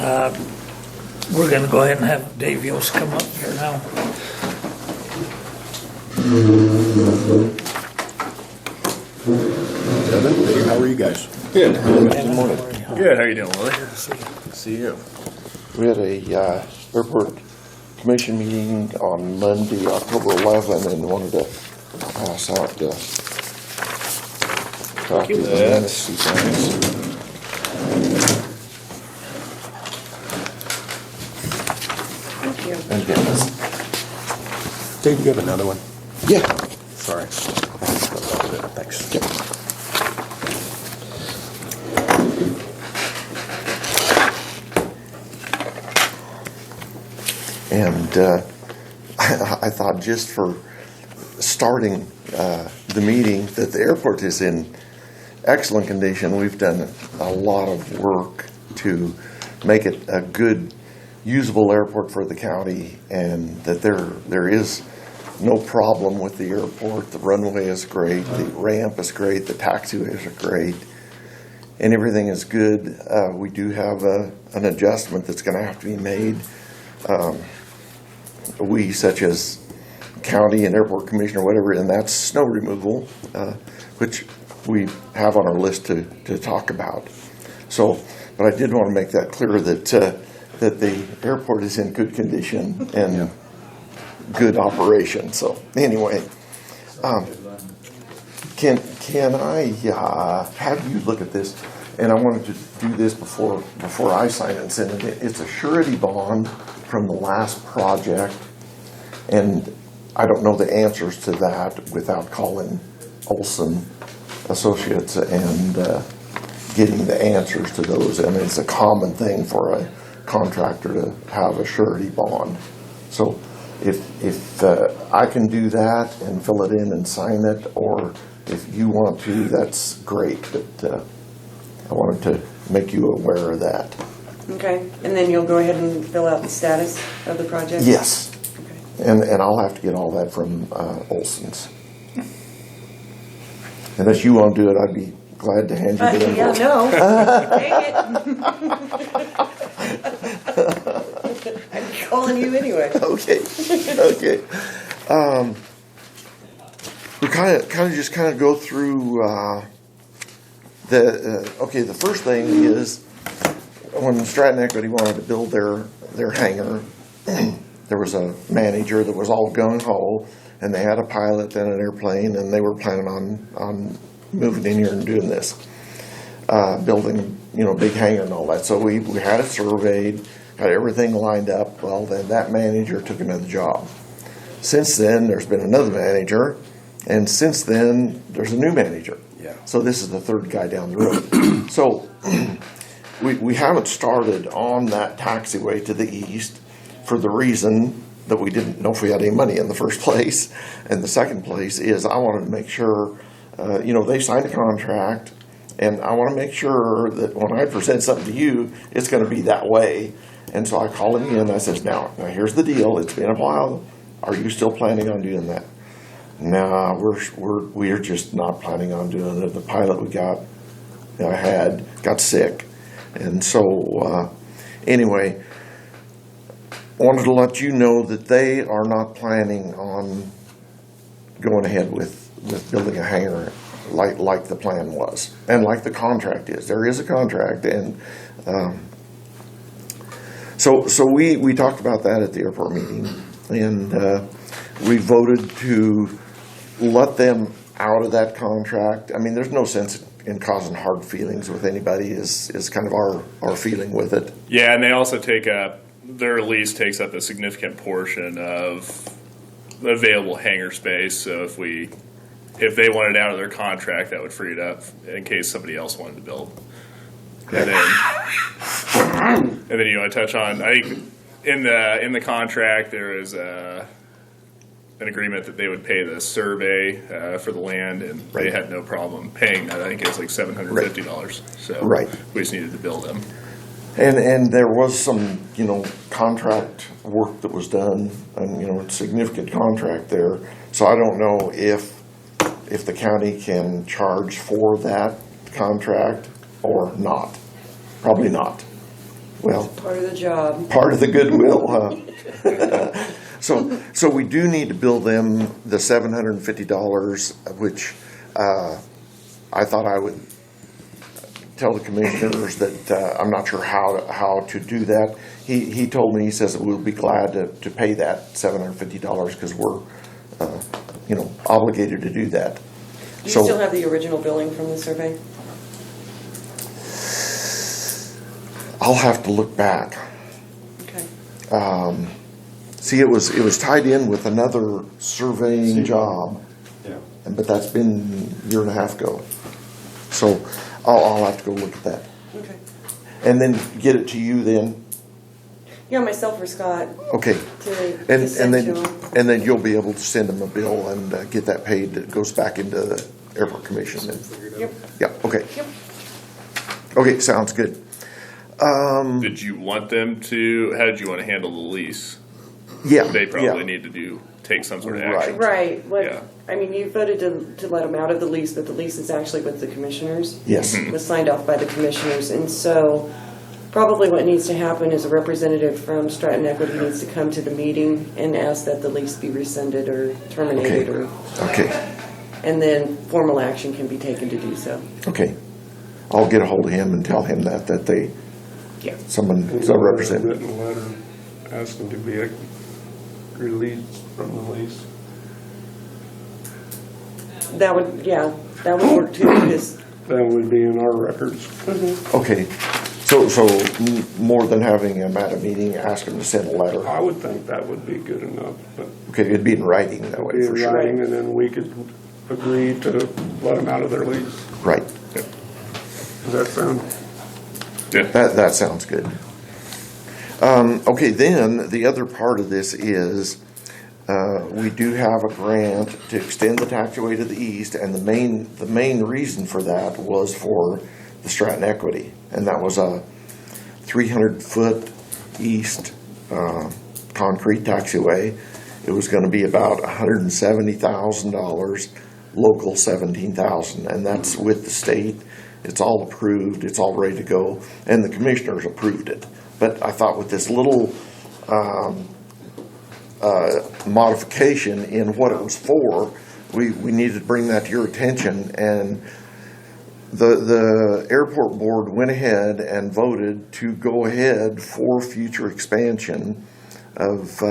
We're going to go ahead and have Dave Yost come up here now. Devin, Dave, how are you guys? Good. Good morning. Good. How you doing, Willie? Good to see you. See you. We had a airport commission meeting on Monday, October 11, and wanted to pass out the copy of the minutes. Thank you. And Dennis. Dave, you have another one? Yeah. Sorry. Thanks. Yep. And I thought just for starting the meeting that the airport is in excellent condition. We've done a lot of work to make it a good, usable airport for the county, and that there is no problem with the airport. The runway is great, the ramp is great, the taxiways are great, and everything is good. We do have an adjustment that's going to have to be made. We, such as county and airport commissioner, whatever, and that's snow removal, which we have on our list to talk about. So, but I did want to make that clear that the airport is in good condition and good operation. So anyway, can I have you look at this? And I wanted to do this before I sign it and send it. It's a surety bond from the last project, and I don't know the answers to that without calling Olson Associates and getting the answers to those. I mean, it's a common thing for a contractor to have a surety bond. So if I can do that and fill it in and sign it, or if you want to, that's great. But I wanted to make you aware of that. Okay, and then you'll go ahead and fill out the status of the project? Yes. Okay. And I'll have to get all that from Olson's. Unless you want to do it, I'd be glad to hand you the Yeah, invoice. no. Take it. I'm calling you anyway. Okay. We kind of go through the first thing is when Stratton Equity wanted to build their hangar, there was a manager that was all gung-ho, and they had a pilot and an airplane, and they were planning on moving in here and doing this, building, big hangar and all that. So we had it surveyed, had everything lined up. Well, then that manager took another job. Since then, there's been another manager, and since then, there's a new manager. Yeah. So this is the third guy down the road. So we haven't started on that taxiway to the east for the reason that we didn't know if we had any money in the first place. And the second place is I wanted to make sure, they signed a contract, and I want to make sure that when I present something to you, it's going to be that way. And so I called him in, and I says, now here's the deal. It's been a while. Are you still planning on doing that? No, we're just not planning on doing it. The pilot I had got sick. And so, anyway, wanted to let you know that they are not planning on going ahead with building a hangar like the plan was and like the contract is. There is a contract, and so we talked about that at the airport meeting, and we voted to let them out of that contract. I mean, there's no sense in causing hard feelings with anybody is kind of our feeling with it. Yeah, and they also their lease takes up a significant portion of the available hangar space. So if they wanted out of their contract, that would free it up in case somebody else wanted to build. And then you want to touch on, I think in the contract there is an agreement that they would pay the survey for the land, and they had no problem paying that. I think it was like $750. So we just needed to build them. And there was some, contract work that was done, and, significant contract there. So I don't know if the county can charge for that contract or not. Probably not. Well, Part of the job. part of the goodwill, huh? So we do need to bill them the $750, which I thought I would tell the commissioners that I'm not sure how to do that. He told me, he says that we'll be glad to pay that $750 because we're, obligated to do that. Do you So- still have the original billing from the survey? I'll have to look back. Okay. See, it was tied in with another surveying job, Yeah. but that's been a year and a half ago. So I'll have to go look at that. Okay. And then get it to you then? Yeah, myself or Scott Okay. to And send to then him. and then you'll be able to send them a bill and get that paid. That goes back into the airport commission. Yep. Yeah, okay. Yep. Okay, sounds good. Did you want them to, how did you want to handle the lease? Yeah. They probably yeah. need to take some sort of Right. action. Right. Yeah. I mean, you voted to let them out of the lease, but the lease is actually with the commissioners. Yes. Mm-hmm. It was signed off by the commissioners, and so probably what needs to happen is a representative from Stratton Equity needs to come to the meeting and ask that the lease be rescinded or terminated, Okay. and then formal action can be taken to do so. Okay. I'll get a hold of him and tell him that they, Yeah. someone, And some a representative. written letter asking to be released from the lease. That would work too, because That would be in our records. Okay. So more than having him at a meeting, ask him to send a letter. I would think that would be good enough, but Okay, it'd be in writing that way be for in sure. writing, and then we could agree to let them out of their lease. Right. Does that sound? Yeah. That sounds good. Okay, then the other part of this is we do have a grant to extend the taxiway to the east, and the main reason for that was for the Stratton Equity, and that was a 300-foot east concrete taxiway. It was going to be about $170,000, local $17,000, and that's with the state. It's all approved, it's all ready to go, and the commissioners approved it. But I thought with this little modification in what it was for, we needed to bring that to your attention. And the airport board went ahead and voted to go ahead for future expansion of,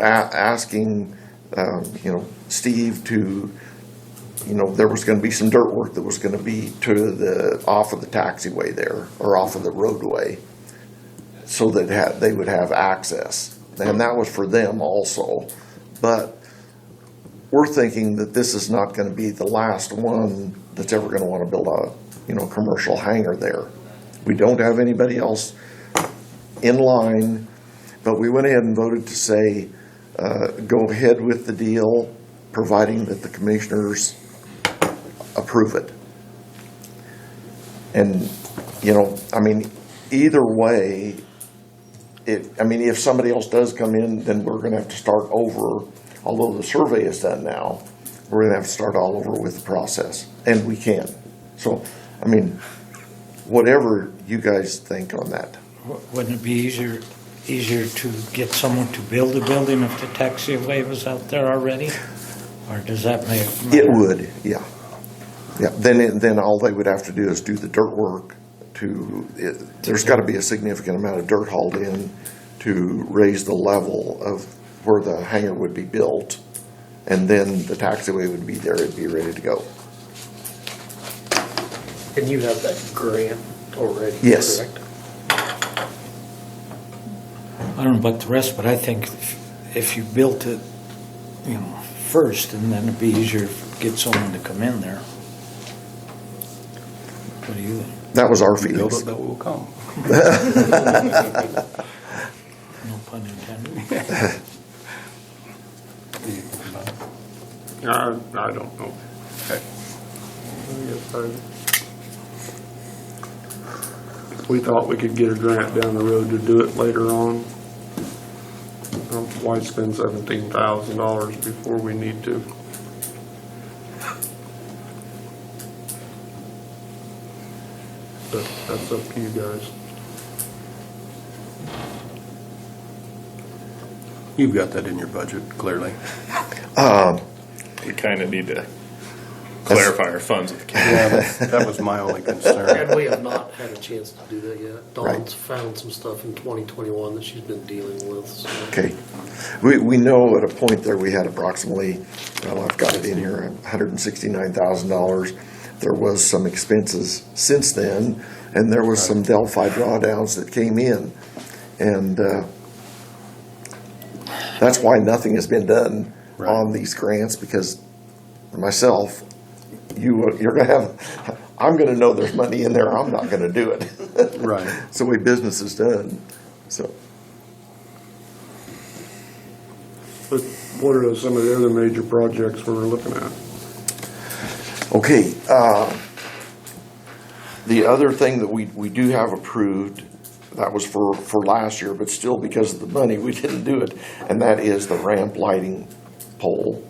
asking, Steve to, there was going to be some dirt work that was going to be off of the taxiway there, or off of the roadway, so that they would have access. And that was for them also. But we're thinking that this is not going to be the last one that's ever going to want to build a, commercial hangar there. We don't have anybody else in line, but we went ahead and voted to say, go ahead with the deal, providing that the commissioners approve it. And, either way, if somebody else does come in, then we're gonna have to start over. Although the survey is done now, we're gonna have to start all over with the process, and we can. So, whatever you guys think on that. Wouldn't it be easier to get someone to build a building if the taxiway was out there already? Or does that make? It would, yeah. Yeah, then all they would have to do is do the dirt work there's gotta be a significant amount of dirt hauled in to raise the level of where the hangar would be built, and then the taxiway would be there, it'd be ready to go. And you have that grant already, Yes. correct? I don't know about the rest, but I think if you built it, first, and then it'd be easier to get someone to come in there. What do you think? That was our Build feelings. it, that will come. No pun intended. I don't know. We thought we could get a grant down the road to do it later on. Why spend $17,000 before we need to? But that's up to you guys. You've got that in your budget, clearly. We kind of need to clarify our funds with the county. Yeah, that was my only concern. And we have not had a chance to do that yet. Right. Dawn's found some stuff in 2021 that she's been dealing with, so. Okay. We know at a point there we had approximately, well, I've got it in here, $169,000. There was some expenses since then, and there was some Delphi drawdowns that came in. And that's why nothing has been done on these grants, because myself, you're going to have, I'm going to know there's money in there, I'm not going to do it. Right. It's the way business is done, so. But what are some of the other major projects we're looking at? Okay, the other thing that we do have approved, that was for last year, but still because of the money, we didn't do it, and that is the ramp lighting pole.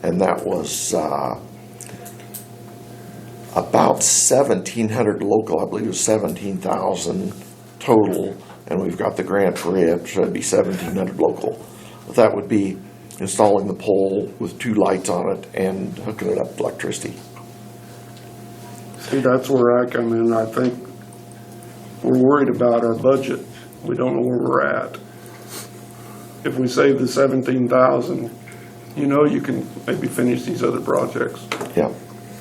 And that was about 1,700 local, I believe it was 17,000 total, and we've got the grant for it, so it'd be 1,700 local. That would be installing the pole with 2 lights on it and hooking it up to electricity. See, that's where I come in. I think we're worried about our budget. We don't know where we're at. If we save the 17,000, you can maybe finish these other projects. Yeah,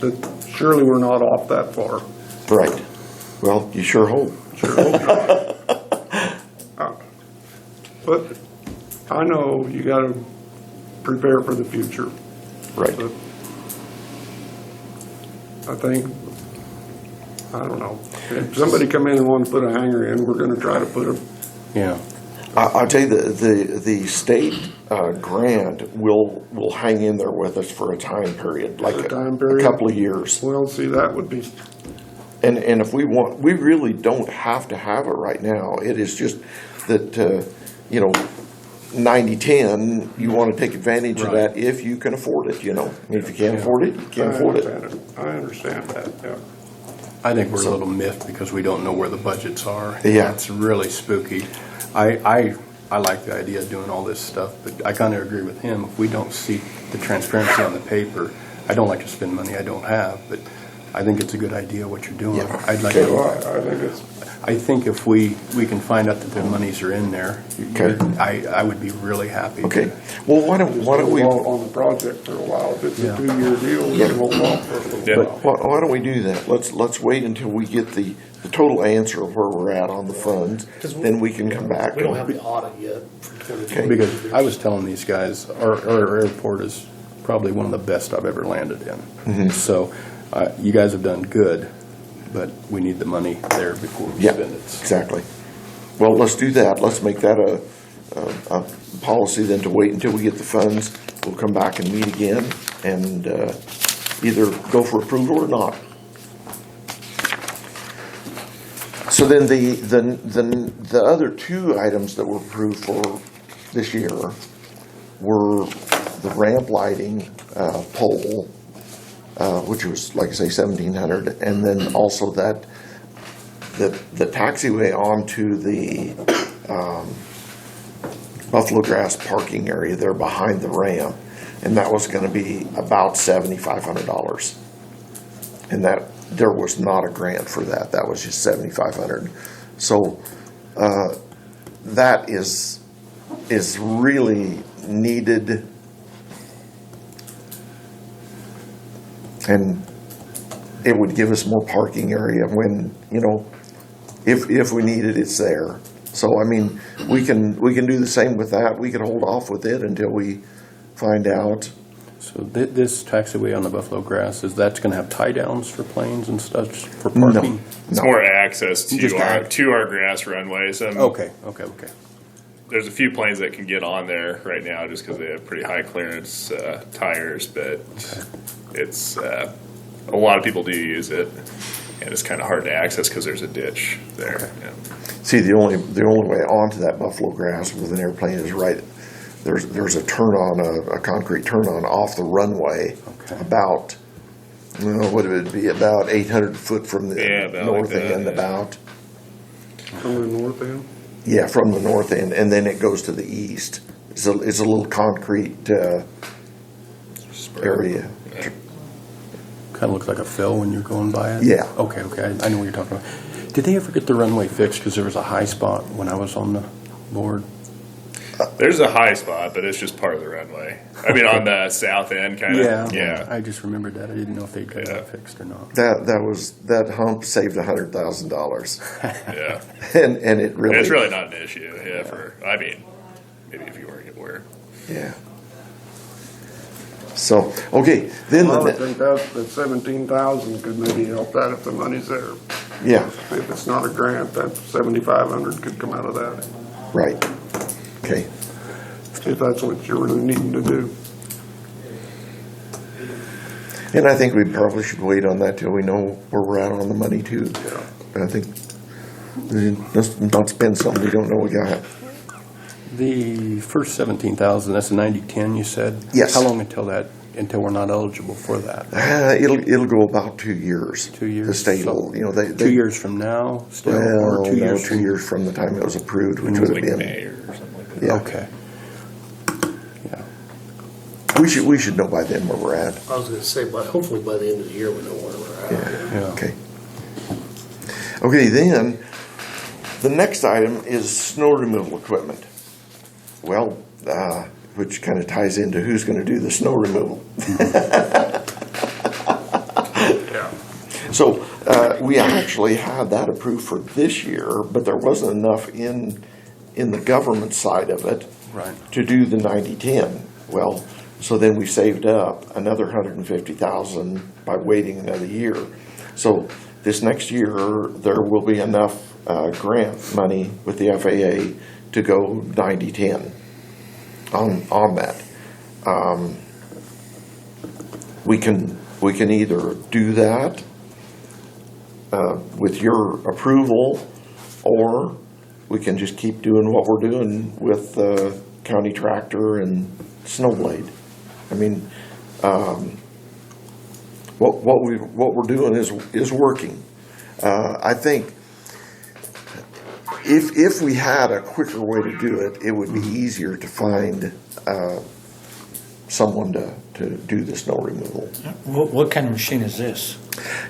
But surely we're not off that far. right. Well, you sure hope. Sure hope not. But I know you got to prepare for the future. Right. But I think, I don't know. If somebody come in and want to put a hanger in, we're going to try to put a. Yeah. I'll tell you, the state grant will hang in there with us for a time period, like A time period? a couple of years. Well, see, that would be. And if we really don't have to have it right now. It is just that, 90-10, you want to take advantage of that if you can afford it, I mean, if you can't afford it, you can't afford it. I understand that, yeah. I think we're a little miffed because we don't know where the budgets are. Yeah. It's really spooky. I like the idea of doing all this stuff, but I kind of agree with him. If we don't see the transparency on the paper, I don't like to spend money I don't have, but I think it's a good idea what you're doing. Yeah. I'd like Okay. to. Well, I think it's, I think if we can find out that the monies are in there, Okay. I would be really happy. Okay, well, why don't we, hold off on the project for a while. If it's a Yeah. 2-year deal, we can hold off for a little Yeah. while. why don't we do that? Let's wait until we get the total answer of where we're at on the funds, 'Cause then we can come back. We don't have the audit yet for 2020. Because I was telling these guys, our airport is probably one of the best I've ever landed in. Mm-hmm. So you guys have done good, but we need the money there before we Yeah, spend it. exactly. Well, let's do that. Let's make that a policy then to wait until we get the funds. We'll come back and meet again and either go for approval or not. So then the other 2 items that were approved for this year were the ramp lighting pole, which was, like I say, 1,700, and then also the taxiway onto the Buffalo Grass parking area there behind the ramp, and that was going to be about $7,500. And that there was not a grant for that. That was just $7,500. So that is really needed. And it would give us more parking area when, if we need it, it's there. So, I mean, we can do the same with that. We can hold off with it until we find out. So this taxiway on the Buffalo Grass, that's going to have tie downs for planes and stuff for parking? It's No. more access Just to our grass runway. Okay. There's a few planes that can get on there right now just because they have pretty high clearance tires, but it's a lot of people do use it, and it's kind of hard to access because there's a ditch there. Okay. Yeah. See, the only way onto that Buffalo Grass with an airplane is right. There's a a concrete turn on off the runway, Okay. about, what would it be, about 800 foot from the about north like that, end, yeah. about. From the north end? Yeah, from the north end, and then it goes to the east It's a little concrete area. Kind of looks like a fill when you're going by it? Yeah. Okay, I know what you're talking about. Did they ever get the runway fixed? Because there was a high spot when I was on the board. There's a high spot, but it's just part of the runway. I mean, on the south end, kind of. Yeah. I just remembered that. I didn't know if they'd got that fixed or not. That hump saved $100,000. Yeah. And it really. It's really not an issue. Yeah. I mean, maybe if you weren't aware. Yeah. So, okay, then. I would think that 17,000 could maybe help that if the money's there. Yeah, If it's not a grant, that 7,500 could come out of that, right. Okay. if that's what you're really needing to do. And I think we probably should wait on that till we know where we're at on the money too. Yeah. I think, let's not spend something we don't know we got. The first 17,000, that's a 90-10 you said? Yes. How long until we're not eligible for that? It'll go about 2 years. 2 years? The state So, will, they. 2 years from now still? Well, Or 2 no, years 2 years from the time it was approved, which would have Like been. May or something like that. Yeah. Okay. Yeah. We should know by then where we're at. I was gonna say, but hopefully by the end of the year, we know where we're at. Yeah. Okay. Okay, then, the next item is snow removal equipment. Well, which kind of ties into who's going to do the snow removal. Yeah. So, we actually had that approved for this year, but there wasn't enough in the government side of it Right. to do the 90-10. Well, so then we saved up another $150,000 by waiting another year. So this next year, there will be enough grant money with the FAA to go 90-10 on that. We can either do that with your approval, or we can just keep doing what we're doing with county tractor and snowblade. I mean, what we're doing is working. I think if we had a quicker way to do it, it would be easier to find someone to do the snow removal. What kind of machine is this?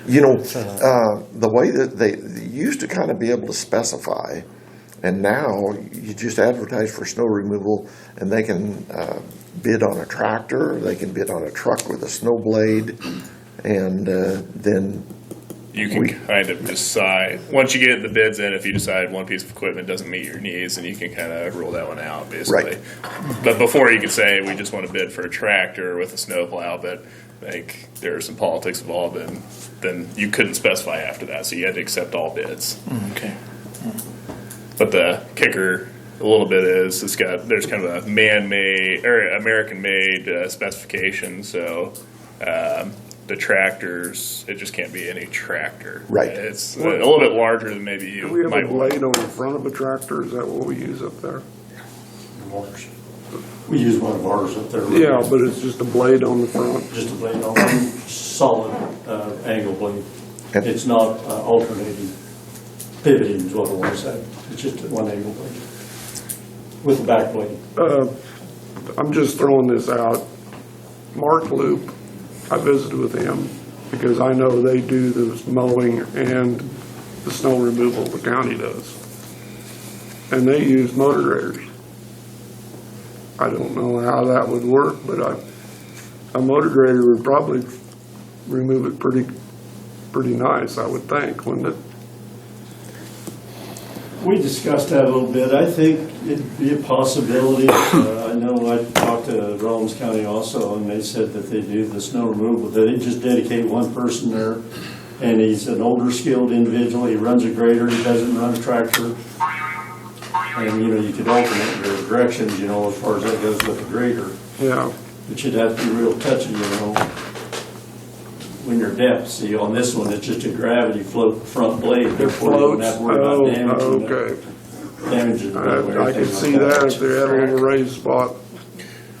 You know, the way that they used to kind of be able to specify, and now you just advertise for snow removal, and they can bid on a tractor, they can bid on a truck with a snow blade, and then You can kind of decide, once you get the bids in, if you decide one piece of equipment doesn't meet your needs, then you can kind of rule that one out, basically. Right. But before you could say, we just want to bid for a tractor with a snowplow, but like there are some politics involved, and then you couldn't specify after that, so you had to accept all bids. Okay. But the kicker a little bit is there's kind of a man-made or American-made specification, so the tractors, it just can't be any tractor. Right. It's a little bit larger than maybe you Do we have might a want. blade on the front of a tractor? Is that what we use up there? Ours. We use one of ours up there. Yeah, but it's just a blade on the front. Just a blade on, solid angle blade. Yep. It's not alternating, pivoting is what I want to say. It's just one angle blade with a back blade. I'm just throwing this out. Mark Loop, I visited with him because I know they do the mowing and the snow removal the county does. And they use motor graders. I don't know how that would work, but a motor grader would probably remove it pretty nice, I would think, wouldn't it? We discussed that a little bit. I think it'd be a possibility. I know I talked to Rollins County also, and they said that they do the snow removal, that they just dedicate one person there, and he's an older skilled individual. He runs a grader, he doesn't run a tractor. And, you could alternate your directions, as far as that goes with the grader. Yeah. But you'd have to be real touchy, when you're depth. See, on this one, it's just a gravity float front blade. Therefore, you don't have to worry about damaging okay. damaging the blade or I could anything see like that if they had a little raised spot.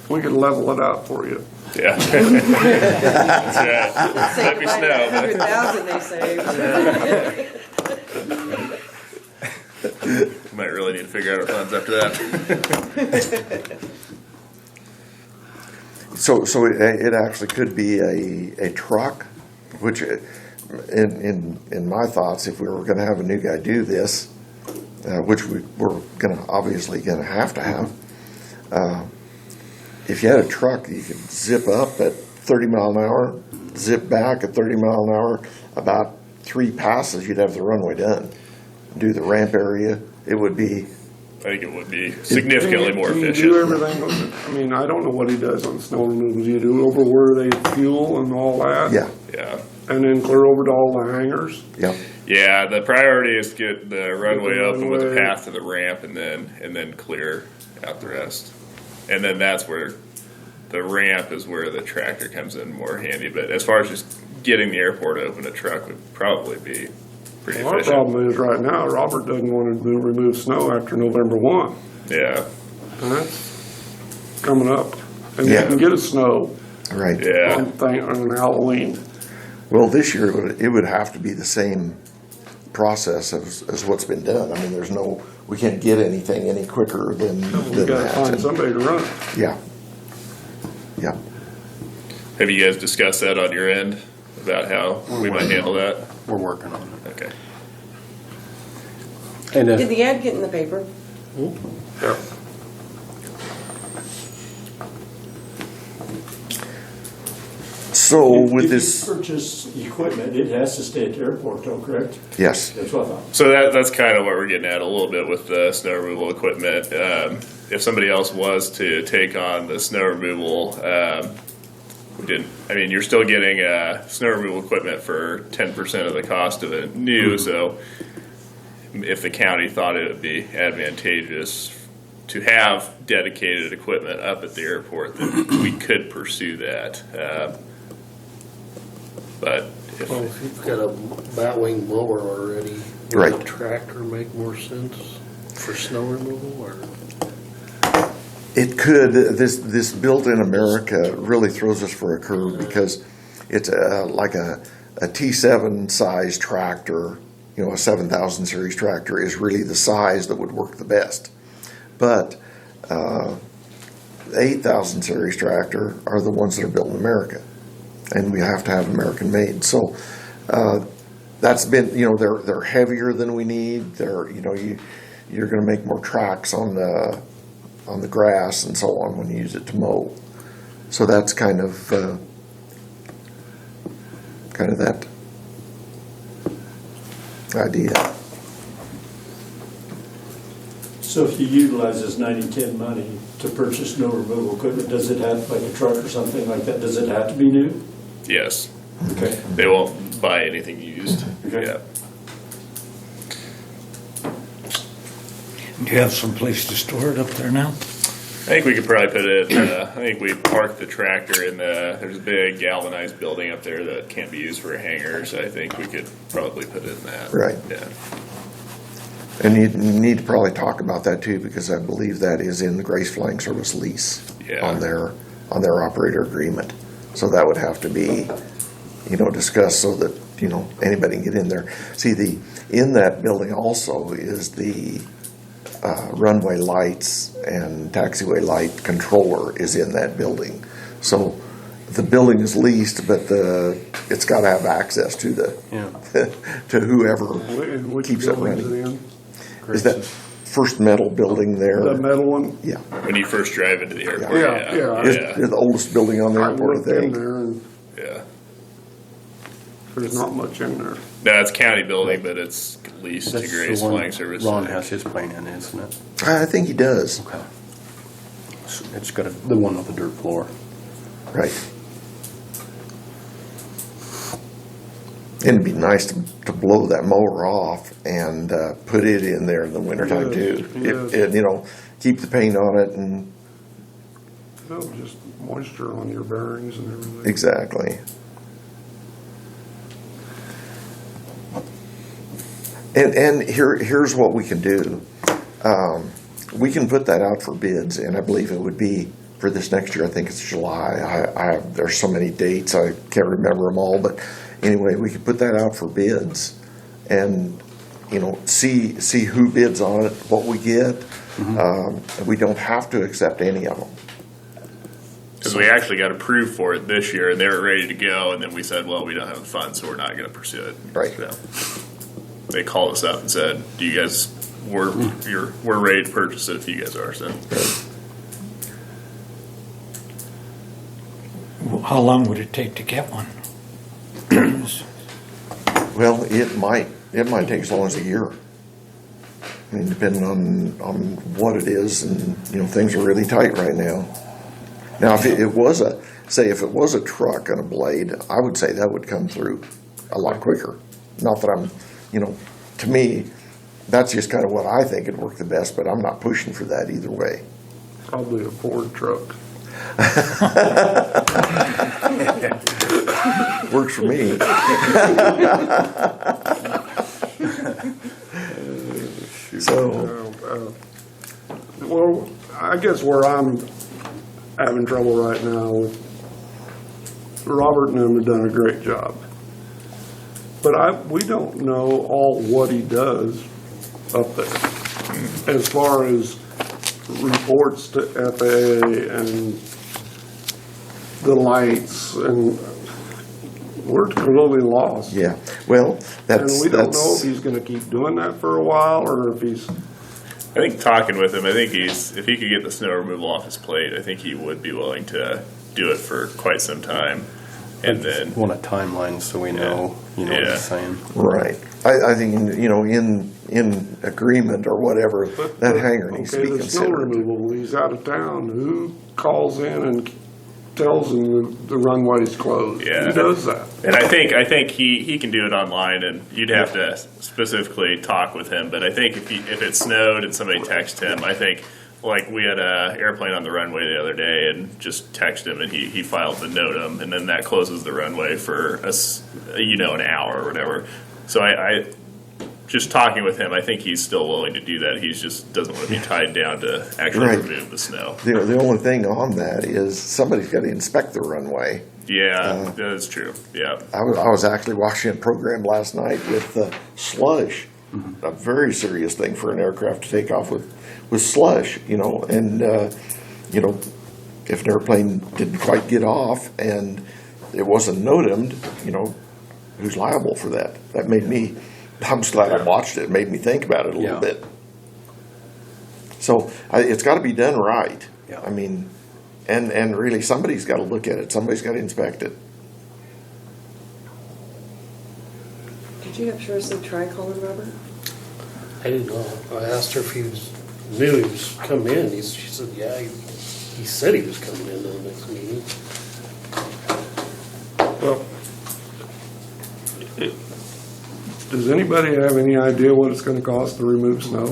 We could level it out for you. Yeah. That's right. Let me snow. 100,000 they saved. Might really need to figure out our funds after that. So it actually could be a truck, which in my thoughts, if we were gonna have a new guy do this, which we're obviously gonna have to have, if you had a truck, you could zip up at 30 mile an hour, zip back at 30 mile an hour, about 3 passes, you'd have the runway done. Do the ramp area, it would be, I think it would be significantly more Do you efficient. do everything, I mean, I don't know what he does on snow removal. Do you do over where they fuel and all that? yeah, Yeah. And then clear over to all the hangars? yeah. Yeah, the priority is to get the runway open with a runway. path to the ramp and then clear out the rest. And then that's where the ramp is where the tractor comes in more handy. But as far as just getting the airport open, a truck would probably be pretty Well, our efficient. problem is right now, Robert doesn't want to remove snow after November 1. Yeah, And that's coming up. And you Yeah. can get a snow Right. yeah. on Halloween. Well, this year, it would have to be the same process as what's been done. I mean, we can't get anything any quicker than We've got to find that. somebody to run it. Yeah. Yeah. Have you guys discussed that on your end about how we might handle that? We're working on it. Okay. And Did the ad get in the paper? Yep. So with If this, you purchase equipment, it has to stay at the airport though, correct? yes, That's what I thought. So that's kind of what we're getting at a little bit with the snow removal equipment. If somebody else was to take on the snow removal, we didn't. I mean, you're still getting snow removal equipment for 10% of the cost of it new. So if the county thought it would be advantageous to have dedicated equipment up at the airport, then we could pursue that. But if, Well, if you've got a batwing mower already, would Right. a tractor make more sense for snow removal, or? it could. This Built in America really throws us for a curve because it's like a T7 size tractor, a 7,000 series tractor is really the size that would work the best. But the 8,000 series tractor are the ones that are built in America, and we have to have American made. So that's been, they're heavier than we need. They're, you're going to make more tracks on the grass and so on when you use it to mow. So that's kind of that idea. So if you utilize this 90-10 money to purchase snow removal equipment, does it have, like a truck or something like that, does it have to be new? yes, Okay. they won't buy anything used. Okay. Yeah. Do you have some place to store it up there now? I think we could probably put it, I think we parked the tractor in there's a big galvanized building up there that can't be used for a hangar, so I think we could probably put it in that. Right. Yeah. And you need to probably talk about that too, because I believe that is in the Grace Flying Service lease Yeah. on their operator agreement. So that would have to be, discussed so that, anybody can get in there. See, in that building also is the runway lights and taxiway light controller is in that building. So the building is leased, but it's got to have access to to whoever And which keeps it building's running. it in? Is that first metal building there? The metal one? Yeah. When you first drive into the airport. Yeah, yeah. It's the oldest building on the I airport, I looked in think. there and Yeah. there's not much in there. No, it's a county building, but it's leased to that's Grace the one Flying Service. Ron has his plane in, isn't it? I think he does. Okay. It's got the one with the dirt floor. Right. And it'd be nice to blow that mower off and put it in there in the wintertime too. Yes, And, keep the paint on it and No, just moisture on your bearings and everything. exactly. And here's what we can do. We can put that out for bids, and I believe it would be for this next year. I think it's July. There's so many dates, I can't remember them all, but anyway, we could put that out for bids and, see who bids on it, what we get. We don't have to accept any of them. Because we actually got approved for it this year, and they were ready to go, and then we said, well, we don't have the funds, so we're not going to pursue it. Right. So they called us up and said, "Do you guys we're ready to purchase it if you guys are." So How long would it take to get one? Well, it might take as long as a year. I mean, depending on what it is, and, things are really tight right now. Now, if it was a truck and a blade, I would say that would come through a lot quicker. Not that I'm, to me, that's just kind of what I think would work the best, but I'm not pushing for that either way. Probably a Ford truck. Works for me. Well, I guess where I'm having trouble right now with Robert and them have done a great job. But we don't know all what he does up there. As far as reports to FAA and the lights, and we're totally lost. Yeah, well, And we don't know if he's gonna keep doing that for a while, or if he's, I think talking with him, I think if he could get the snow removal off his plate, I think he would be willing to do it for quite some time. And then Want a timeline so we know, what Yeah. he's saying. right. I think, in agreement or whatever, that hangar needs to be okay, the snow considered. removal, he's out of town, who calls in and tells him the runway's closed? Yeah. Who does that? And I think he can do it online, and you'd have to specifically talk with him. But I think if it snowed and somebody texted him, I think like we had a airplane on the runway the other day, and just texted him, and he filed the NOTAM, and then that closes the runway for an hour or whatever. So I just talking with him, I think he's still willing to do that. He just doesn't want to be tied down to actually Right. remove the snow. The only thing on that is somebody's got to inspect the runway. Yeah, that is true. Yeah. I was actually watching a program last night with slush, a very serious thing for an aircraft to take off with slush, and if an airplane didn't quite get off and it wasn't NOTAMed, who's liable for that? That made me, I'm just glad I watched it. It made me think about it a little bit. So it's got to be done right. Yeah. I mean, and really somebody's got to look at it. Somebody's got to inspect it. Did you have Shirley try calling Robert? I didn't know. I asked her if he knew he was coming in. She said, yeah, he said he was coming in to the next meeting. Well, does anybody have any idea what it's gonna cost to remove snow?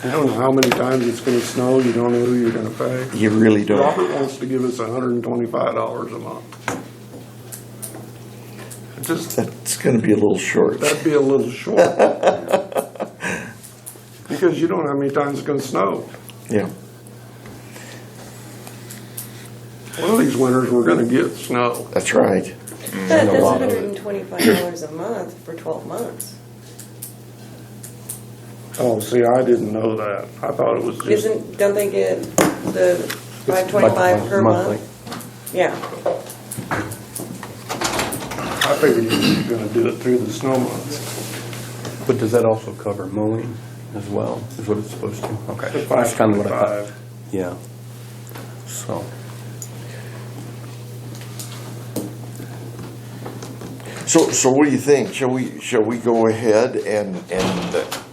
You don't know how many times it's gonna snow, you don't know who you're gonna pay. You really don't. Robert wants to give us $125 a month. That's going to be a little short. That'd be a little short. Because you don't know how many times it's gonna snow. Yeah. One of these winters, we're gonna get snow. That's right. That's a lot of it. $125 a month for 12 months. Oh, see, I didn't know that. I thought it was just, Don't they get the $525 per Monthly. month? Yeah. I figured you were gonna do it through the snow months. But does that also cover mowing as well, is what it's supposed to? Okay. The That's kind of what I thought. $525. Yeah. So, So what do you think? Shall we go ahead and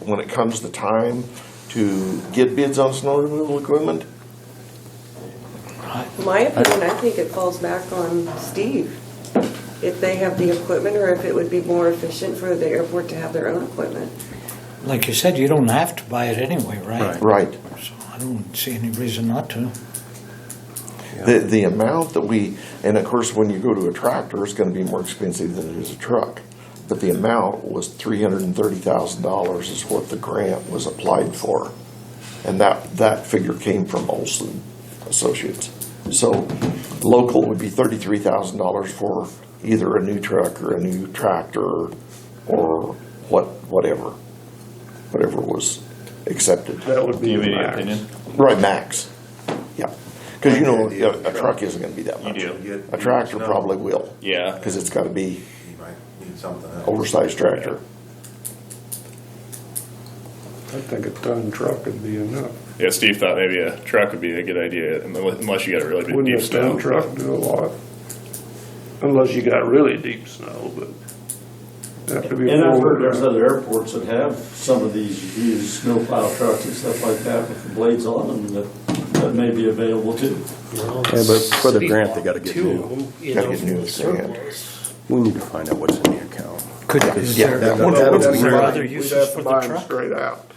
when it comes the time to get bids on snow removal equipment? My opinion, I think it falls back on Steve. If they have the equipment, or if it would be more efficient for the airport to have their own equipment. Like you said, you don't have to buy it anyway, right? Right. So I don't see any reason not to. The amount that and of course when you go to a tractor, it's going to be more expensive than it is a truck. But the amount was $330,000 is what the grant was applied for. And that figure came from Olson Associates. So local would be $33,000 for either a new truck or a new tractor or whatever was accepted. That would be Do you the have any max. opinion? Right, max. Yeah. Because a truck isn't gonna be that much. do. A tractor probably will, Yeah. because it's gotta be You might need something else. oversized tractor. I think a ton truck would be enough. Yeah, Steve thought maybe a truck would be a good idea, unless you got a really big Wouldn't deep a ton snow. truck do a lot? Unless you got really deep snow, but it'd have to be a And I've heard four-wheel there's drive. other airports that have some of these used snowplow trucks and stuff like that with the blades on them that may be available too. Well, Yeah, but for the city grant, they bought gotta get two new. of them, you Gotta know, get from new the grant. surplus. We need to find out what's in the account. Could, Yeah, is yeah, there, that- Well, that'll is we'd be there have- other we'd uses have to for buy the 'em truck? straight out.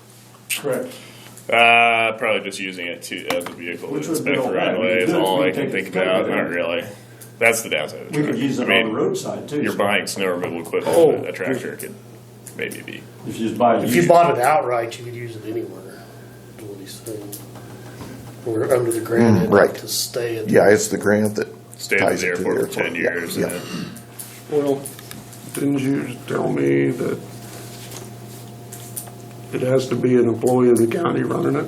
Correct. Probably just using it as a vehicle Which to would be inspect the all right right. of way is We could all I take can it- think take it about. there. Not really. That's the downside of the We truck. could use it I on mean, the roadside too. you're buying snow removal equipment, Oh. but a tractor could maybe be. If you just buy it. If you bought it outright, you could use it anywhere, is what he's saying. Or under the grant, it'd right. have to stay at. Yeah, it's the grant that Stay at ties the it to the airport for airport. 10 years. Yeah, and yeah. then- Well, didn't you tell me that it has to be an employee of the county running it?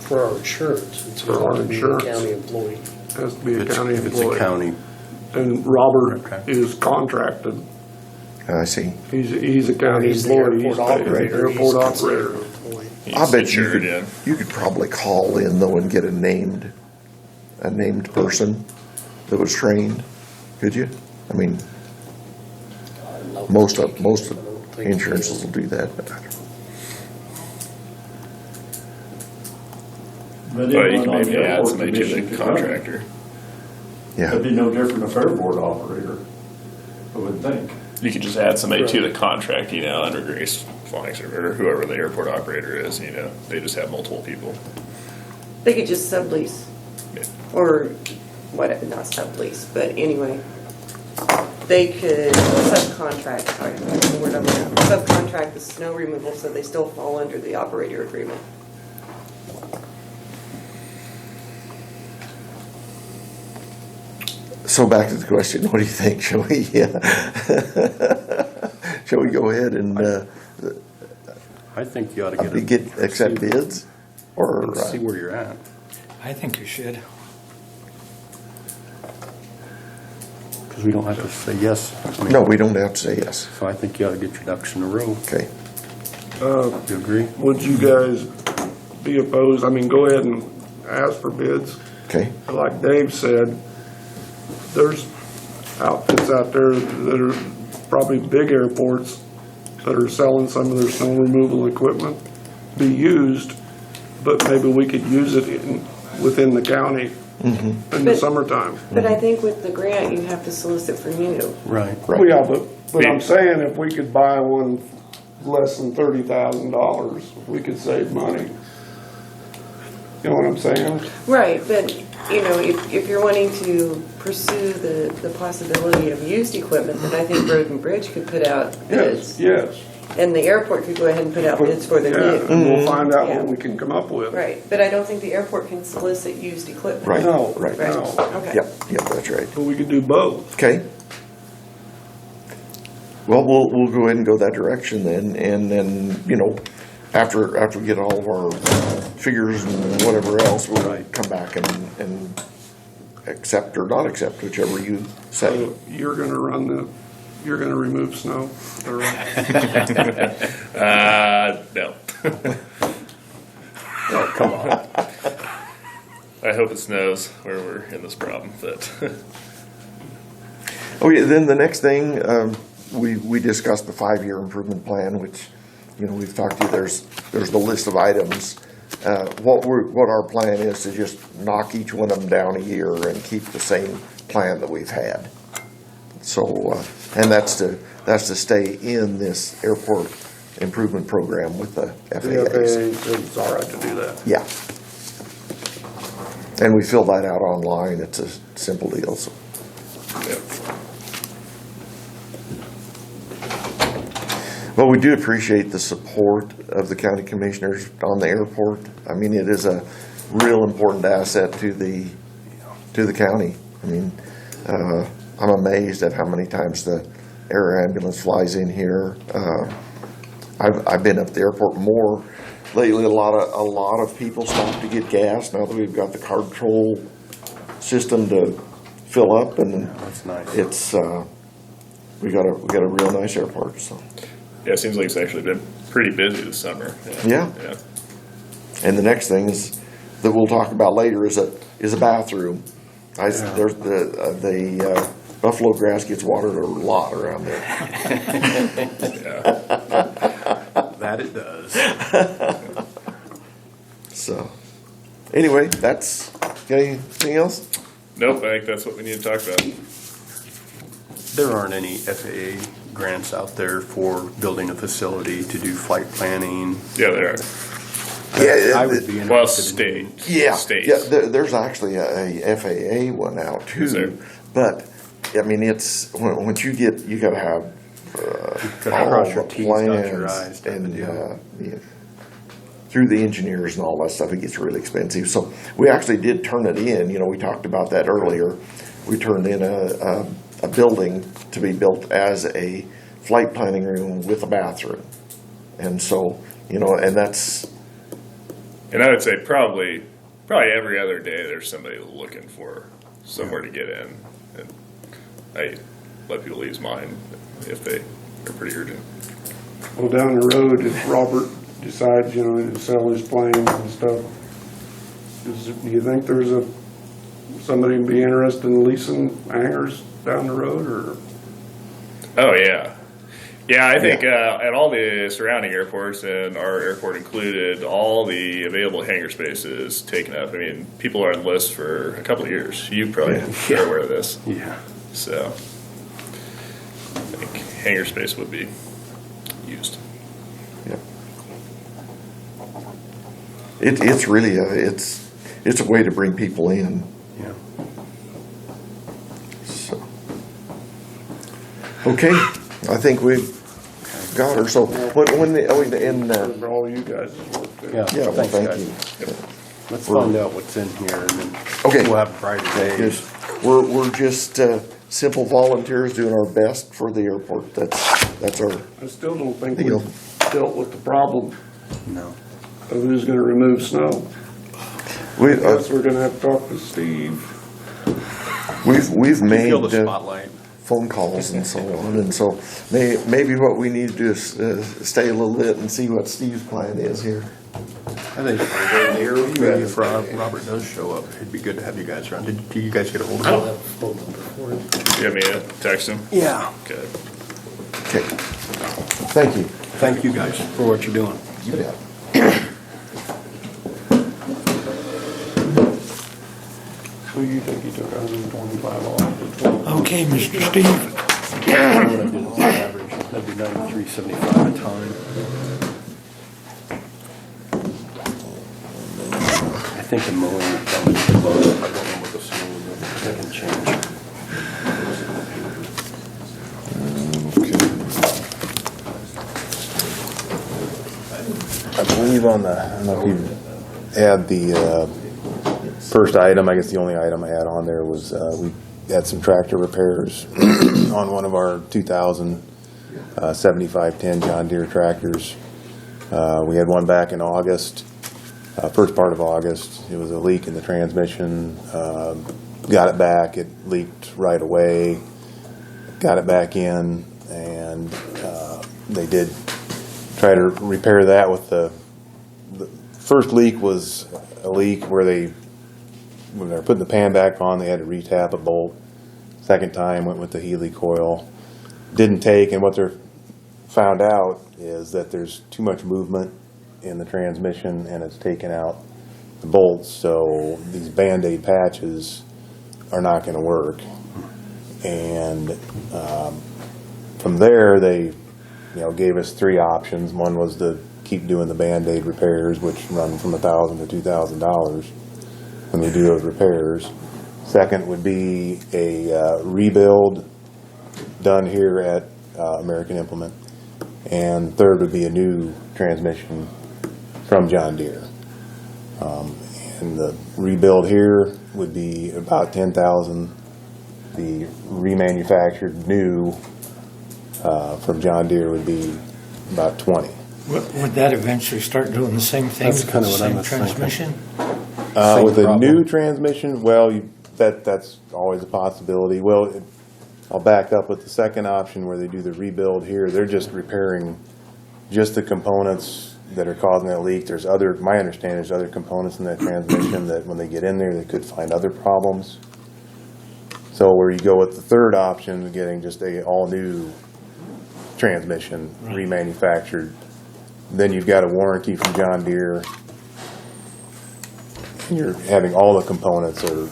For our insurance, it's For going our to be a insurance. county employee. Has to be a It's county it's a employee. county. And Robert Okay. is contracted. I see. He's a county He's the employee. airport He's the operator. Airport He's considered operator. an employee. he's I bet insured in. you could probably call in though and get a named person that was trained. Could you? I mean, I don't most think of I don't think he insurances is. will do that. But I don't know. But But you anyone can on maybe the add airport somebody to commission the could run it. contractor. That'd Yeah, be no different than a fair board operator, I would think. You could just add somebody to the contract, under Grace Flying Service or whoever the airport operator is. They just have multiple people. They could just sublease, Yeah. or what, not sublease, but anyway. They could subcontract, sorry, that's the word I'm looking for. Subcontract the snow removal so they still fall under the operator agreement. so back to the question, what do you think? Shall we, shall we go ahead and I think you ought to accept bids? Or, See where you're at. I think you should. Because we don't have to say yes. I mean, no, we don't have to say yes. So I think you ought to get your ducks in a row. Okay. You agree? Would you guys be opposed? I mean, go ahead and ask for bids. Okay. Like Dave said, there's outfits out there that are probably big airports that are selling some of their snow removal equipment, be used, but maybe we could use it within the county in the But- summertime. But I think with the grant, you have to solicit for new. Right. Right. Well, yeah, but I'm saying if we could buy one less than $30,000, we could save money. You know what I'm saying? Right, but, if you're wanting to pursue the possibility of used equipment, then I think Road and Bridge could put out bids. Yes. And the airport could go ahead and put out bids for the Yeah, new. and we'll find out Yeah. what we can come up with. Right, but I don't think the airport can solicit used equipment. Right. No, Right. Right, no. okay. Yep, that's right. But we could do both. Okay. Well, we'll go ahead and go that direction then, and then, after we get all of our figures and whatever else, we'll come back and accept or not accept, whichever you say. So you're gonna remove snow? Or- No. Oh, come on. I hope it snows where we're in this problem, but Oh, yeah, then the next thing, we discussed the 5-year improvement plan, which, we've talked to you, there's the list of items. What our plan is to just knock each one of them down a year and keep the same plan that we've had. So, and that's to stay in this airport improvement program with the The FAA. FAA said it's all right to do that. Yeah. And we fill that out online, it's a simple deal, so. Well, we do appreciate the support of the county commissioners on the airport. I mean, it is a real important asset to the county. I mean, I'm amazed at how many times the air ambulance flies in here. I've been up at the airport more lately. A lot of people stop to get gas now that we've got the card control system to fill up, and That's nice. it's we got a real nice airport. So Yeah, it seems like it's actually been pretty busy this summer. Yeah. And the next thing is that we'll talk about later is a bathroom. There's the buffalo grass gets watered a lot around there. That it does. So anyway, that's got anything else? Nope, I think that's what we need to talk about. There aren't any FAA grants out there for building a facility to do flight planning. Yeah, there are. Yeah, I would be interested. Well, in- state. Yeah, States. yeah. There's actually a FAA one out Is there? too, but I mean, it's once you got to have gotta all cross your the T's, dot your plans I's type of and deal. through the engineers and all that stuff. It gets really expensive. So we actually did turn it in. You know, we talked about that earlier. We turned in a building to be built as a flight planning room with a bathroom, and so and that's. And I would say probably every other day there's somebody looking for somewhere to get in. And I let people use mine if they are pretty urgent. Well, down the road, if Robert decides, to sell his planes and stuff, do you think there's somebody would be interested in leasing hangars down the road, or? Oh, yeah. Yeah, I think at all the surrounding airports, and our airport included, all the available hangar space is taken up. I mean, people are on lists for a couple of years. You probably are aware of this. Yeah. So I think hangar space would be used. Yeah. It's really it's a way to bring people in. Yeah. So okay, I think we've got her. So For all you guys' work too. Yeah. yeah, well, Thanks, thank guys. you. Let's find out what's in here, and then Okay. we'll have brighter days. We're just simple volunteers doing our best for the airport. That's our I still don't think Deal. we've dealt with the problem No. of who's gonna remove snow. we I guess we're gonna have to talk to Steve. we've made Feel the spotlight. phone calls and so on, and so maybe what we need to do is stay a little bit and see what Steve's plan is here. I think maybe if Robert does show up, it'd be good to have you guys around. Did you guys get a hold of I him? don't have a phone number for him. You want me to text him? Yeah. Good. Okay. Thank you. Thank you guys for what you're doing. You bet. Who do you think he took 125 off? Okay, Mr. Steve. What I did was average, that'd be 93.75 a ton. I think the mowing would come to the low. I don't know what the snow would do. That can change. I believe I don't know if you had the first item, I guess the only item I had on there was we had some tractor repairs on one of our 2000 7510 John Deere tractors. We had one back in August, first part of August. It was a leak in the transmission. Got it back, it leaked right away. Got it back in, and they did try to repair that with the first leak was a leak where when they were putting the pan back on, they had to retap a bolt. Second time went with the Healy coil. Didn't take, and what they found out is that there's too much movement in the transmission and it's taken out the bolts, so these Band-Aid patches are not going to work. And from there, they gave us three options. One was to keep doing the Band-Aid repairs, which run from $1,000 to $2,000 when we do those repairs. Second would be a rebuild done here at American Implement. And third would be a new transmission from John Deere. And the rebuild here would be about $10,000. The remanufactured new from John Deere would be about $20,000. Would that eventually start doing the same thing That's with kinda the what I same was thinking. transmission? With a problem. new transmission, well, that's always a possibility. Well, I'll back up with the second option where they do the rebuild here. They're just repairing just the components that are causing that leak. My understanding is other components in that transmission that when they get in there, they could find other problems. So where you go with the third option, getting just a all-new transmission, remanufactured, then you've got a warranty from John Deere. You're having all the components are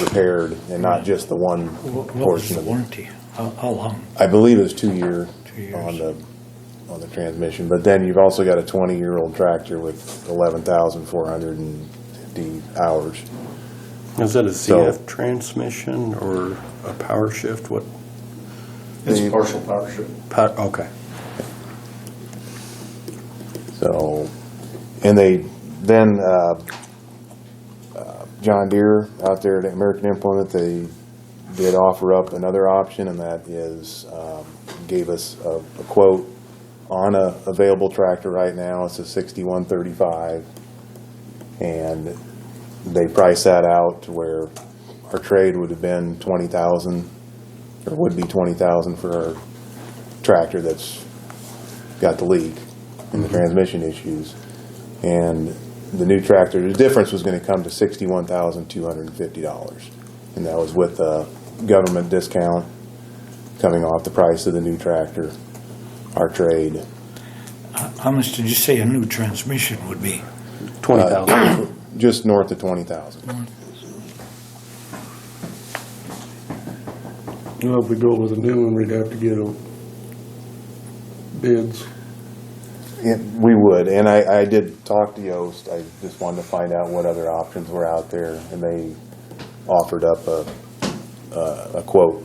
repaired and not just the one What was portion the of it. warranty? How long? I believe it's 2 year 2 years. on the transmission, but then you've also got a 20-year-old tractor with 11,450 hours. Is that a So- ZF transmission or a power shift? What? It's a partial power shift. Okay. So, and then John Deere out there at American Implement, they did offer up another option, and that is gave us a quote on a available tractor right now. It's a 6135, and they price that out to where our trade would have been 20,000, or would be 20,000 for our tractor that's got the leak and the transmission issues. And the new tractor, the difference was going to come to $61,250, and that was with a government discount coming off the price of the new tractor, our trade. How much did you say a new transmission would be? 20,000. Just north of 20,000. Well, if we go with a new one, we'd have to get bids. We would, and I did talk to Yoast. I just wanted to find out what other options were out there, and they offered up a quote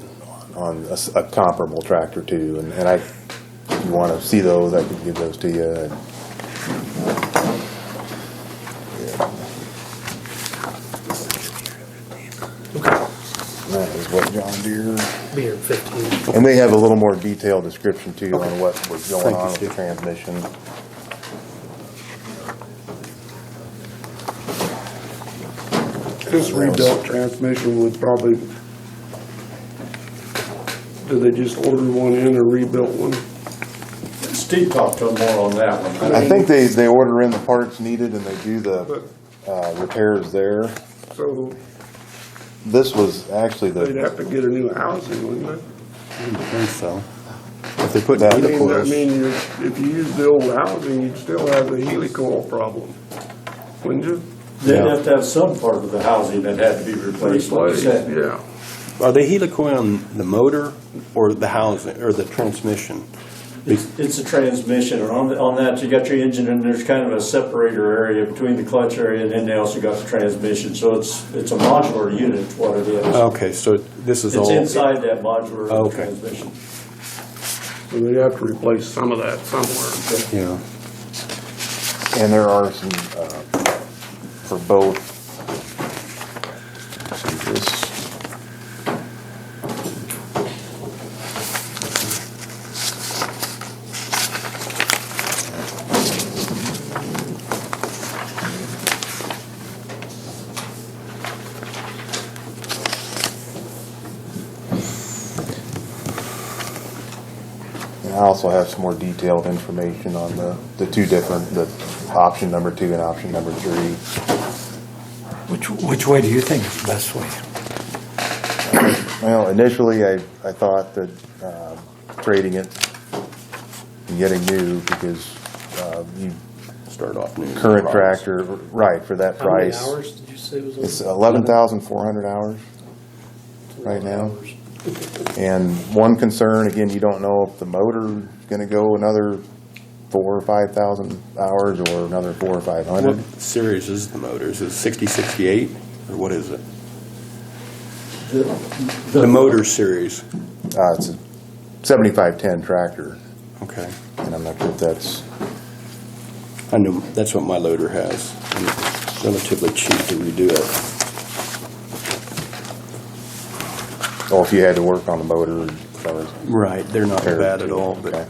on a comparable tractor too. And if you want to see those, I could give those to you. And, that is what John Deere. Be here 15. And they have a little more detailed description too on what was going on with the transmission. This rebuilt transmission would probably, do they just order one in or rebuilt one? Steve talked to him more on that one. I think they order in the parts needed and they do the repairs there. So This was actually they'd the, have to get a new housing, wouldn't they? I don't think so. If they put That- I helicoils, mean, if you use the old housing, you'd still have the helicoil problem, wouldn't you? They'd have to have some part of the housing that had to be replaced, like you said. Yeah. are they helicoiling the motor or the housing or the transmission? It's a transmission, and on that, you got your engine, and there's kind of a separator area between the clutch area, and then they also got the transmission, so it's a modular unit, is what it is. Okay, so this is It's all. inside that modular Okay. transmission. So they'd have to replace some of that somewhere. Yeah. and there are some, for both. Let's see this. And I also have some more detailed information on the two different, the option number 2 and option number 3. Which way do you think is the best way? Well, initially, I thought that trading it and getting new, because you Start off new. current tractor, right, for that How many price. hours did you say was on? It's 11,400 hours right now. And one concern, again, you don't know if the motor's gonna go another 4,000 or 5,000 hours or another 400 or 500. What series is the motor? Is it 6068 or what is it? The motor series. It's a 7510 tractor, Okay. and I'm not sure if that's, I know that's what my loader has. And it's relatively cheap to redo it. or if you had to work on the motor as far as. Right, they're not repairs bad at too. all, but Okay.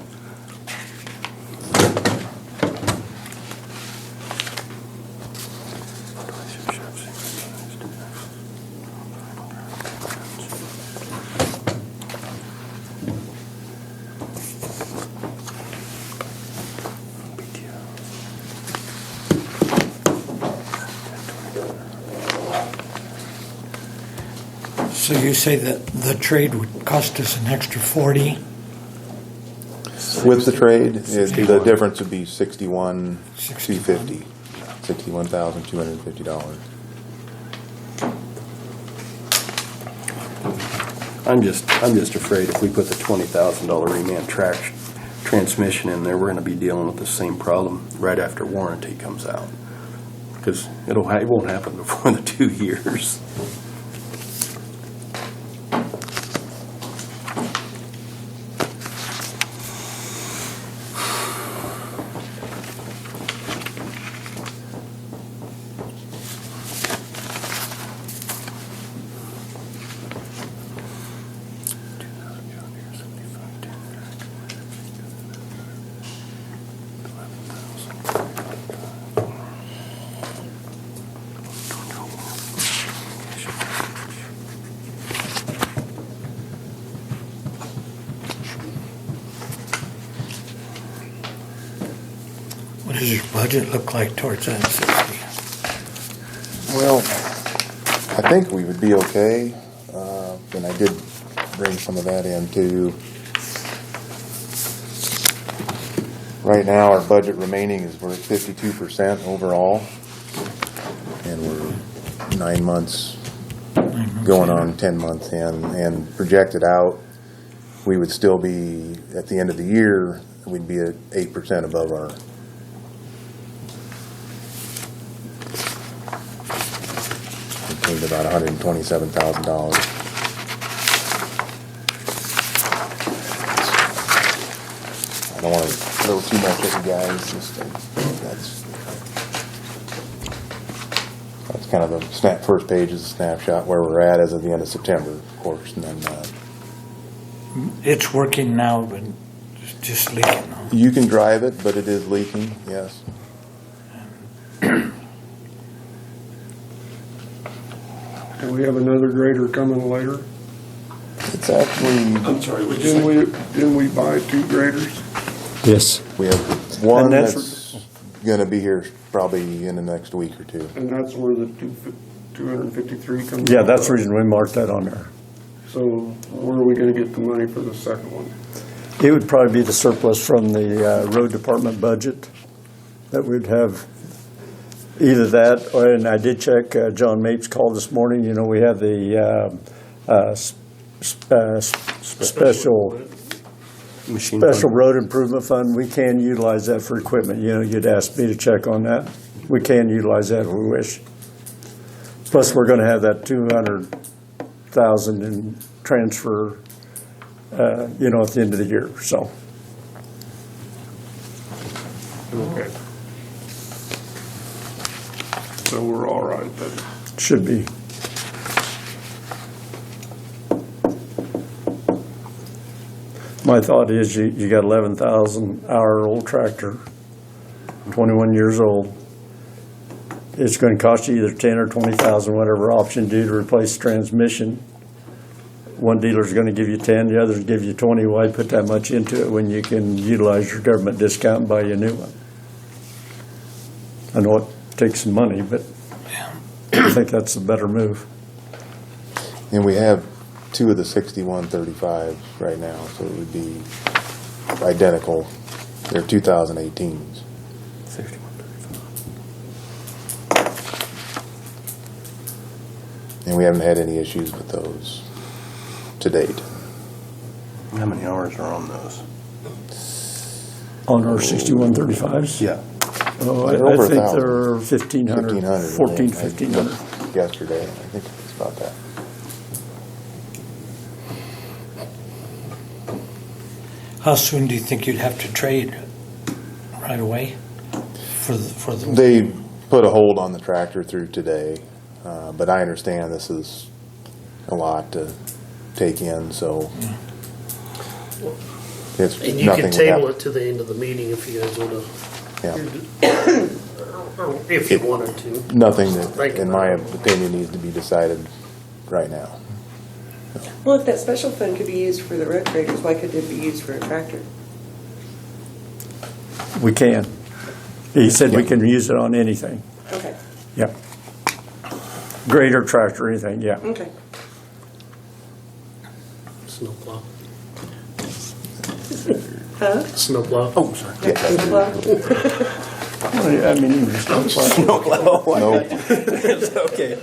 So you say that the trade would cost us an extra 40? With the trade, the difference would be $61,250. $61,250. I'm just afraid if we put the $20,000 reman transmission in there, we're gonna be dealing with the same problem right after warranty comes out. Because it won't happen before the 2 years. What does your budget look like towards that 60? Well, I think we would be okay, and I did bring some of that in too. Right now, our budget remaining is we're at 52% overall, and we're 9 months going on 10 months in, and projected out, we would still be, at the end of the year, we'd be at 8% above our about $127,000. I don't want to throw too much at you guys. Just, that's kind of the first page is a snapshot where we're at as of the end of September, of course, and then It's working now, but just leaking. Huh? you can drive it, but it is leaking. Yes. Do we have another grader coming later? It's actually, I'm sorry, didn't we buy 2 graders? Yes. we have one And that's- that's going to be here probably in the next week or two. And that's where the 253 comes Yeah, from? that's the reason we marked that on there. So where are we gonna get the money for the second one? It would probably be the surplus from the road department budget that we'd have. Either that, and I did check John Mapes' call this morning. You know, we have the special road improvement fund. We can utilize that for equipment. You know, you'd asked me to check on that. We can utilize that if we wish. Plus, we're going to have that 200,000 in transfer, you know, at the end of the year, so. Okay. So we're all right then. Should be. My thought is you got 11,000 hour old tractor, 21 years old. It's going to cost you either 10 or 20,000, whatever option due to replace the transmission. One dealer's going to give you 10, the other's give you 20. Why put that much into it when you can utilize your government discount and buy you a new one? I know it takes some money, but I think that's the better move. And we have 2 of the 6135s right now, so it would be identical. They're 2018s. 6135. And we haven't had any issues with those to date. How many hours are on those? On our 6135s? Yeah. Oh, They're I over think 1,000. they're 1,500, 14, I 1,500. looked yesterday, I think it's about that. How soon do you think you'd have to trade? Right away? For the They put a hold on the tractor through today, but I understand this is a lot to take in, so it's And you nothing can would table happen. it to the end of the meeting if you guys want to, Yeah. if you wanted to. Nothing that, Think in my about it. opinion, needs to be decided right now. Well, if that special fund could be used for the road graders, why couldn't it be used for a tractor? We can. He said we Yeah. can use it on anything. Okay, Yeah. Grader, tractor, anything, yeah. okay. Snowplow. Huh? Snowplow. Oh, sorry. I mean, you just don't find No, It's okay.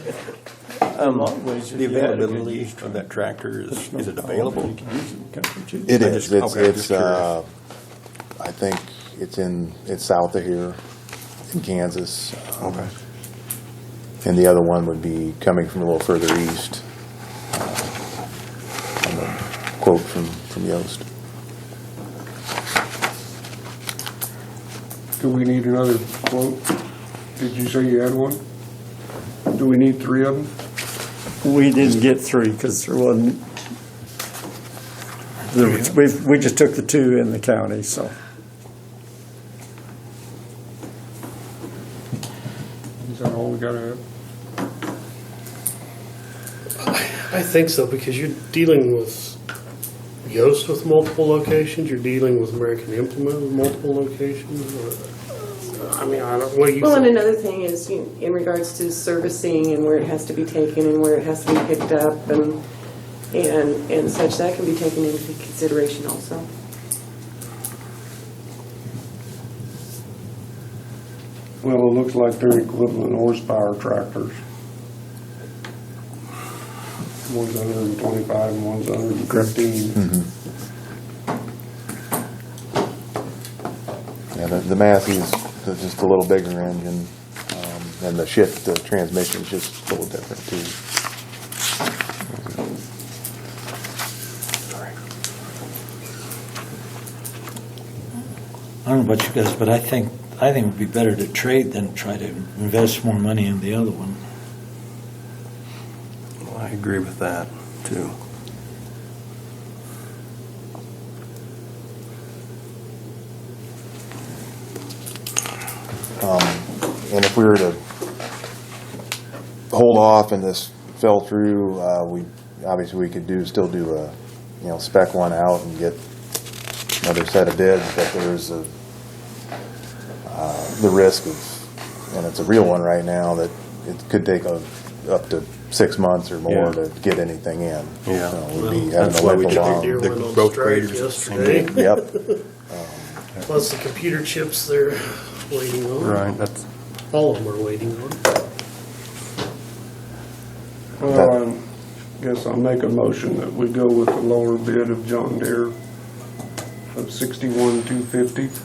a lot of ways. The availability of that tractor, is it available? it I is. just- okay, I'm It's, just curious. I think it's south of here in Kansas. Okay. And the other one would be coming from a little further east. On the quote from Yost. Do we need another quote? Did you say you had one? Do we need three of them? We didn't get three because there wasn't, we just took the two in the county, so. Is that all we gotta have? I think so, because you're dealing with Yoast with multiple locations, you're dealing with American Implement with multiple locations. I mean, I don't, what do you Well, and think? another thing is, in regards to servicing and where it has to be taken and where it has to be picked up and such, that can be taken into consideration also. Well, it looks like they're equivalent horsepower tractors. One's 125 and one's 115. Yeah, the Massey's just a little bigger engine, and the transmission's just a little different too. I don't know about you guys, but I think it would be better to trade than try to invest more money in the other one. Well, I agree with that, too. And if we were to hold off and this fell through, we could still do a, spec one out and get another set of bids, but there's the risk of, and it's a real one right now, that it could take up to 6 months or more to get anything in. Yeah. So we'd be Well, having that's to why limp we took along. Deer the went on growth strike graders yesterday. Yep. Plus the computer chips they're waiting on. Right, that's, All of them are waiting on. Well, I guess I'll make a motion that we go with the lower bid of John Deere of $61,250.